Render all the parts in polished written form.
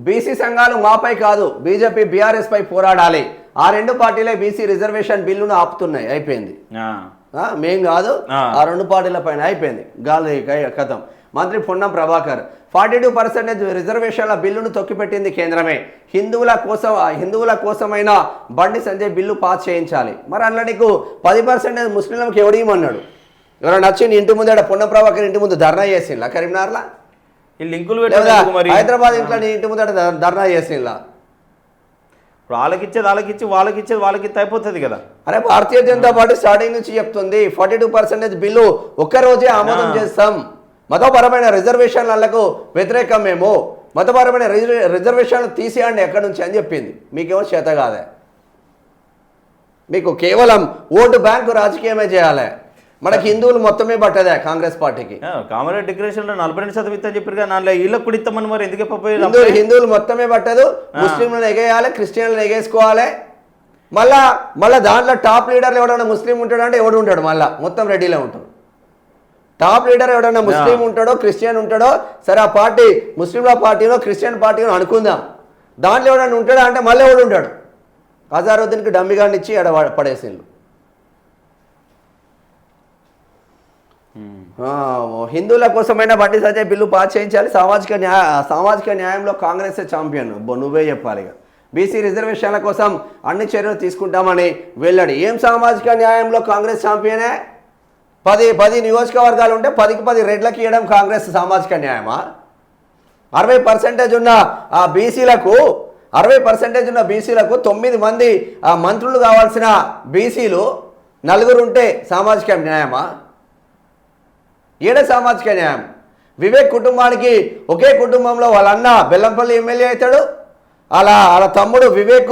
BC సంఘాలు మాపై కాదు బీజేపీ బీఆర్ఎస్ పై పోరాడాలి. ఆ రెండు పార్టీలే బీసీ రిజర్వేషన్ బిల్లును ఆపుతున్నాయి. అయిపోయింది. మేం కాదు, ఆ రెండు పార్టీల పైన అయిపోయింది. గాలి కథం. మంత్రి పొన్నం ప్రభాకర్ 42% రిజర్వేషన్ల బిల్లును తొక్కిపెట్టింది కేంద్రమే. హిందువుల కోసమైనా బండి సంజయ్ బిల్లు పాస్ చేయించాలి. మరి అందులో నీకు 10% ముస్లింలకు ఎవడేమన్నాడు? ఎవరైనా నచ్చి ఇంటి ముందు పొన్నం ప్రభాకర్ ఇంటి ముందు ధర్నా చేసిండ్లా కరీంనగర్లా? లింకులు హైదరాబాద్ ఇంట్లో నీ ఇంటి ముందు ధర్నా చేసిండ్లా? వాళ్ళకిచ్చేది వాళ్ళకి అయిపోతుంది కదా. అరే భారతీయ జనతా పార్టీ స్టార్టింగ్ నుంచి చెప్తుంది 42% బిల్లు ఒక్కరోజే ఆమోదం చేస్తాం. మతపరమైన రిజర్వేషన్లకు వ్యతిరేకం మేము. మతపరమైన రిజర్వేషన్లు తీసేయండి ఎక్కడి నుంచి అని చెప్పింది. మీకేమో చేత కాదే. మీకు కేవలం ఓటు బ్యాంకు రాజకీయమే చేయాలి. మనకి హిందువులు మొత్తమే పట్టదే కాంగ్రెస్ పార్టీకి. కామన్ డిక్లరేషన్ 42% ఇస్తా చెప్పారు కదా, వీళ్ళకి కూడా ఇస్తామని మరి ఎందుకు హిందువులు మొత్తమే పట్టదు. ముస్లింలను ఎగేయాలి, క్రిస్టియన్లను ఎగేసుకోవాలి. మళ్ళా దాంట్లో టాప్ లీడర్లు ఎవడన్నా ముస్లిం ఉంటాడు అంటే ఎవడు ఉంటాడు? మళ్ళీ మొత్తం రెడీలో ఉంటాడు. టాప్ లీడర్ ఎవడన్నా ముస్లిం ఉంటాడో క్రిస్టియన్ ఉంటాడో సరే, ఆ పార్టీ ముస్లింల పార్టీనో క్రిస్టియన్ పార్టీనో అనుకుందాం. దాంట్లో ఎవడన్నా ఉంటాడా అంటే మళ్ళీ ఎవడు ఉంటాడు? అజారుద్దీన్కి డమ్మిగాన్ని ఇచ్చి ఎడ పడేసిండ్రు. హిందువుల కోసమైనా బండి సంజయ్ బిల్లు పాస్ చేయించాలి. సామాజిక న్యాయంలో కాంగ్రెస్ ఛాంపియన్. నువ్వే చెప్పాలి. బీసీ రిజర్వేషన్ల కోసం అన్ని చర్యలు తీసుకుంటామని వెల్లడి. ఏం సామాజిక న్యాయంలో కాంగ్రెస్ ఛాంపియనే? 10 నియోజకవర్గాలు ఉంటే 10కి 10 రెడ్లకి ఇవ్వడం కాంగ్రెస్ సామాజిక న్యాయమా? 60% ఉన్న ఆ బీసీలకు 60% ఉన్న బీసీలకు 9 మంది మంత్రులు కావాల్సిన బీసీలు 4 ఉంటే సామాజిక న్యాయమా? ఏడే సామాజిక న్యాయం? వివేక్ కుటుంబానికి ఒకే కుటుంబంలో వాళ్ళ అన్న బెల్లంపల్లి ఎమ్మెల్యే అవుతాడు, అలా తమ్ముడు వివేక్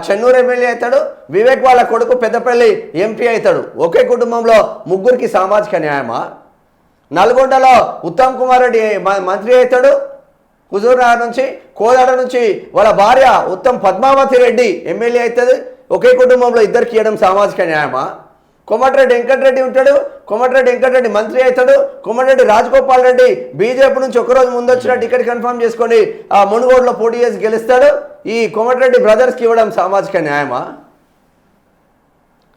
చెన్నూరు ఎమ్మెల్యే అవుతాడు, వివేక్ వాళ్ళ కొడుకు పెద్దపల్లి ఎంపీ అవుతాడు. ఒకే కుటుంబంలో ముగ్గురికి సామాజిక న్యాయమా? నల్గొండలో ఉత్తమ్ కుమార్ రెడ్డి మంత్రి అవుతాడు, హుజూర్నగర్ నుంచి కోదాడ నుంచి వాళ్ళ భార్య ఉత్తమ్ పద్మావతి రెడ్డి ఎమ్మెల్యే అవుతుంది. ఒకే కుటుంబంలో ఇద్దరికి ఇవ్వడం సామాజిక న్యాయమా? కోమటిరెడ్డి వెంకటరెడ్డి ఉంటాడు, కోమటిరెడ్డి వెంకటరెడ్డి మంత్రి అవుతాడు, కోమటిరెడ్డి రాజగోపాల్ రెడ్డి బీజేపీ నుంచి ఒకరోజు ముందు వచ్చిన టికెట్ కన్ఫర్మ్ చేసుకొని మునుగోడులో పోటీ చేసి గెలుస్తాడు. ఈ కోమటిరెడ్డి బ్రదర్స్కి ఇవ్వడం సామాజిక న్యాయమా?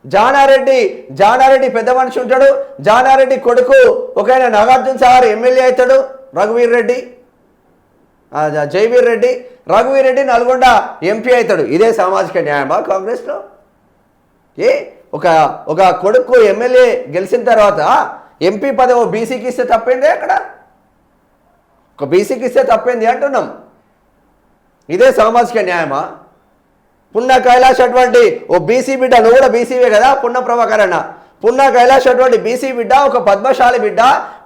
జానారెడ్డి పెద్ద మనిషి ఉంటాడు, జానారెడ్డి కొడుకు ఒక ఆయన నాగార్జున సాగర్ ఎమ్మెల్యే అవుతాడు, జైవీర్ రెడ్డి రఘువీర్ రెడ్డి నల్గొండ ఎంపీ అవుతాడు. ఇదే సామాజిక న్యాయమా కాంగ్రెస్లో? ఒక కొడుకు ఎమ్మెల్యే గెలిచిన తర్వాత ఎంపీ పదవి ఓ బీసీకి ఇస్తే తప్పేంది? అక్కడ ఒక బీసీకి ఇస్తే తప్పేంది అంటున్నాం. ఇదే సామాజిక న్యాయమా? పున్నా కైలాష్ అటువంటి ఓ బీసీ బిడ్డ, నువ్వు కూడా బీసీవే కదా పున్న ప్రభాకర్ అన్న, పున్నా కైలాష్ అటువంటి బీసీ బిడ్డ, ఒక పద్మశాలి బిడ్డ,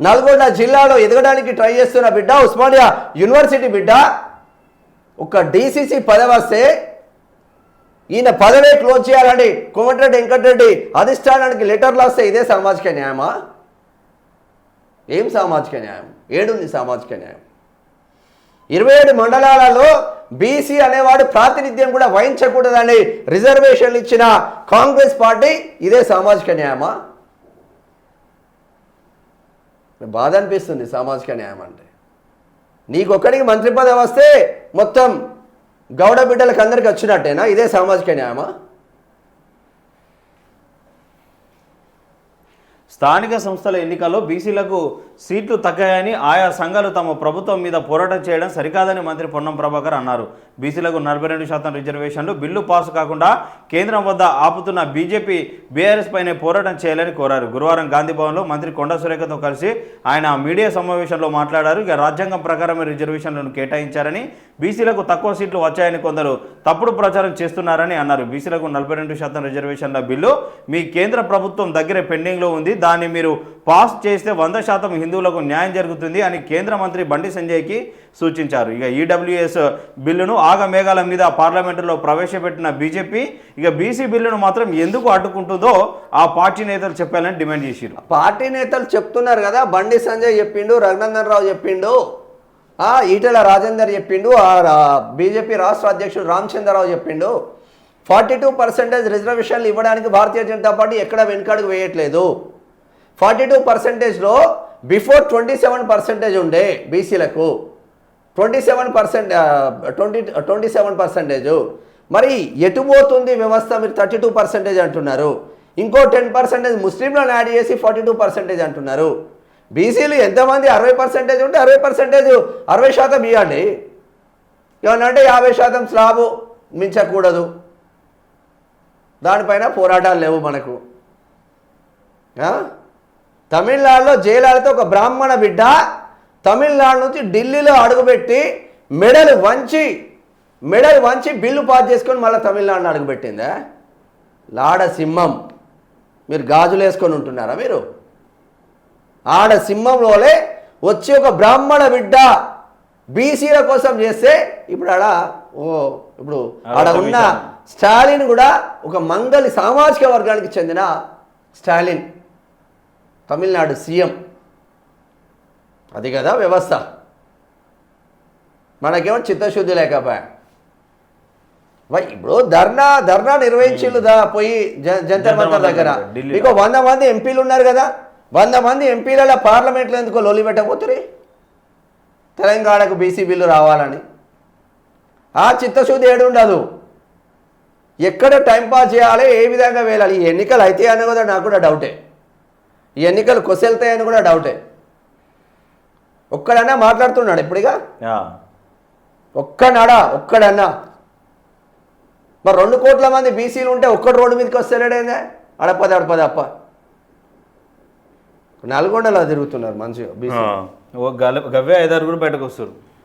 నల్గొండ జిల్లాలో ఎదగడానికి ట్రై చేస్తున్న బిడ్డ, ఉస్మానియా యూనివర్సిటీ బిడ్డ, ఒక డీసీసీ పదవి వస్తే ఈయన పదవే క్లోజ్ చేయాలని కోమటిరెడ్డి వెంకటరెడ్డి అధిష్టానానికి లెటర్లు వస్తే ఇదే సామాజిక న్యాయమా? ఏం సామాజిక న్యాయం? ఏడుంది సామాజిక న్యాయం? 27 మండలాలలో బీసీ అనేవాడు ప్రాతినిధ్యం కూడా వహించకూడదని రిజర్వేషన్లు ఇచ్చిన కాంగ్రెస్ పార్టీ ఇదే సామాజిక న్యాయమా? బాధ అనిపిస్తుంది సామాజిక న్యాయం అంటే. నీకొక్కడికి మంత్రి పదవి వస్తే మొత్తం గౌడ బిడ్డలకు అందరికి వచ్చినట్టేనా? ఇదే సామాజిక న్యాయమా? స్థానిక సంస్థల ఎన్నికల్లో బీసీలకు సీట్లు తగ్గాయని ఆయా సంఘాలు తమ ప్రభుత్వం మీద పోరాటం చేయడం సరికాదని మంత్రి పొన్నం ప్రభాకర్ అన్నారు. బీసీలకు 42% రిజర్వేషన్లు బిల్లు పాసు కాకుండా కేంద్రం వద్ద ఆపుతున్న బీజేపీ బీఆర్ఎస్ పైనే పోరాటం చేయాలని కోరారు. గురువారం గాంధీభవన్లో మంత్రి కొండ సురేఖతో కలిసి ఆయన మీడియా సమావేశంలో మాట్లాడారు. ఇక రాజ్యాంగం ప్రకారమే రిజర్వేషన్లను కేటాయించారని, బీసీలకు తక్కువ సీట్లు వచ్చాయని కొందరు తప్పుడు ప్రచారం చేస్తున్నారని అన్నారు. బీసీలకు 42% రిజర్వేషన్ల బిల్లు మీ కేంద్ర ప్రభుత్వం దగ్గర పెండింగ్లో ఉంది, దాన్ని మీరు పాస్ చేస్తే 100% హిందువులకు న్యాయం జరుగుతుంది అని కేంద్ర మంత్రి బండి సంజయ్కి సూచించారు. ఇక ఈడబ్ల్యూఎస్ బిల్లును ఆగమేఘాల మీద పార్లమెంటులో ప్రవేశపెట్టిన బీజేపీ ఇక బీసీ బిల్లును మాత్రం ఎందుకు అడ్డుకుంటుందో ఆ పార్టీ నేతలు చెప్పాలని డిమాండ్ చేశారు. పార్టీ నేతలు చెప్తున్నారు కదా, బండి సంజయ్ చెప్పిండు, రఘునందన్ రావు చెప్పిండు, ఈటెల రాజేందర్ చెప్పిండు, బీజేపీ రాష్ట్ర అధ్యక్షుడు రామచంద్రరావు చెప్పిండు. 42% రిజర్వేషన్లు ఇవ్వడానికి భారతీయ జనతా పార్టీ ఎక్కడ వెనుకడుగు వేయట్లేదు. 42%లో బిఫోర్ 27% ఉండే బీసీలకు. 27%, 27%. మరి ఎటు పోతుంది వ్యవస్థ? మీరు 32% అంటున్నారు, ఇంకో 10% ముస్లింలను యాడ్ చేసి 42% అంటున్నారు. బీసీలు ఎంతమంది? 60% ఉంటే 60%, 60% ఇవ్వండి. ఏమన్నా అంటే 50% స్లాబు మించకూడదు. దానిపైన పోరాటాలు లేవు మనకు. తమిళనాడులో జయలలిత ఒక బ్రాహ్మణ బిడ్డ తమిళనాడు నుంచి ఢిల్లీలో అడుగుపెట్టి మెడలు వంచి బిల్లు పాస్ చేసుకొని మళ్ళీ తమిళనాడుని అడుగుపెట్టిందా? లాడ సింహం. మీరు గాజులు వేసుకొని ఉంటున్నారా? మీరు ఆడ సింహంలోనే వచ్చి ఒక బ్రాహ్మణ బిడ్డ బీసీల కోసం చేస్తే ఇప్పుడు ఇప్పుడు ఆడ ఉన్న స్టాలిన్ కూడా ఒక మంగళి సామాజిక వర్గానికి చెందిన స్టాలిన్, తమిళనాడు సీఎం. అది కదా వ్యవస్థ. మనకేమో చిత్తశుద్ధి లేకపోయా. ఇప్పుడు ధర్నా నిర్వహించిల్లు పోయి జంతర్ మంతర్ దగ్గర. మీకు 100 మంది ఎంపీలు ఉన్నారు కదా, 100 మంది ఎంపీలలో పార్లమెంట్లో ఎందుకో లొల్లి పెట్టకపోతుంది? తెలంగాణకు బీసీ బిల్లు రావాలని ఆ చిత్తశుద్ధి ఏడుండదు. ఎక్కడ టైంపాస్ చేయాలి, ఏ విధంగా వేయాలి. ఈ ఎన్నికలు అయితే అని కూడా నాకు కూడా డౌటే. ఈ ఎన్నికలు కొసెళ్తాయని కూడా డౌటే. ఒక్కడన్నా మాట్లాడుతున్నాడు ఇప్పుడుగా? ఒక్కడన్నా. మరి 2 కోట్ల మంది బీసీలు ఉంటే ఒక్కడు రోడ్డు మీదకి వస్తలేడేందే? అడపదప్ప నల్గొండలో తిరుగుతున్నారు మంచిగా బీసీ. గవ్వే 5 కూడా బయటకు వస్తారు.